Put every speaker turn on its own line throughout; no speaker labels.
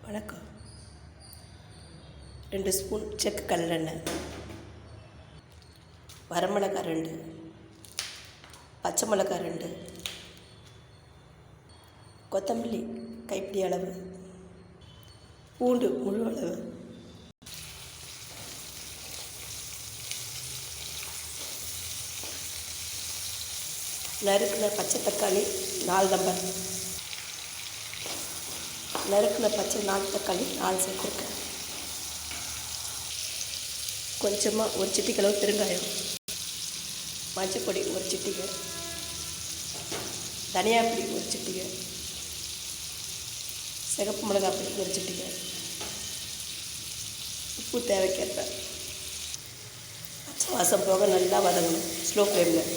வணக்கம். 2 ஸ்பூன் செக்கு கடலெண்ணெய், வரமிளகாய் 2, பச்சை மிளகாய் 2, கொத்தமல்லி கைப்பிடி அளவு, பூண்டு முழு அளவு, நறுக்கின பச்சை தக்காளி 4 நம்பர், நறுக்கின பச்சை 4 தக்காளி 4 சேர்த்துருக்கேன். கொஞ்சமாக ஒரு சிட்டிகளவு பெருங்காயம், மஞ்சப்பொடி ஒரு சிட்டிகை, தனியாப்பொடி ஒரு சிட்டிகை, சிகப்பு மிளகாய் பொடி ஒரு சிட்டிகை, உப்பு தேவைக்கேற்ப. பச்சை வாசம் போக நல்லா வதங்கணும் ஸ்லோ ஃப்ளேமில்.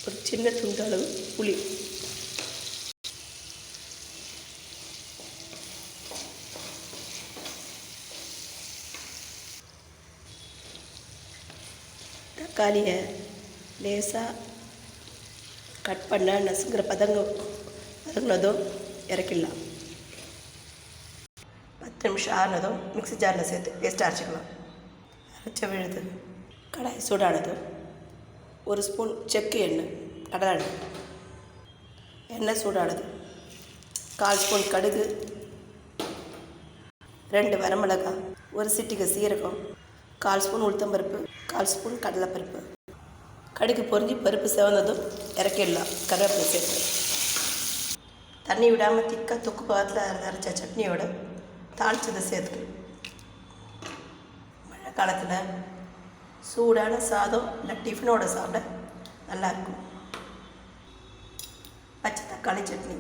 ஒரு சின்ன துண்டு அளவு புளி, தக்காளியை லேசாக கட் பண்ண நசுங்கிற பதங்கினதும் இறக்கிடலாம். 10 நிமிஷம் ஆறினதும் மிக்ஸி ஜாரில் சேர்த்து பேஸ்ட் அரைச்சிக்கலாம். அரைச்ச விழுது கடாய் சூடானதும் 1 ஸ்பூன் செக்கு எண்ணெய், கடலை எண்ணெய், எண்ணெய் சூடானது 1/4 ஸ்பூன் கடுகு, 2 வரமிளகாய், 1 சிட்டிகை சீரகம், 1/4 ஸ்பூன் உளுத்தம்பருப்பு, 1/4 ஸ்பூன் கடலைப்பருப்பு. கடுகு பொரிஞ்சு பருப்பு செவந்ததும் இறக்கிடலாம். கருவேப்பிலை சேர்த்து தண்ணி விடாமல் திக்காக தொக்கு பக்கத்தில் அரைச்ச சட்னியோட தாளிச்சதை சேர்த்து. மழை காலத்தில் சூடான சாதம் இல்லை டிஃபனோட சாப்பிட நல்லாயிருக்கும். பச்சை தக்காளி சட்னி.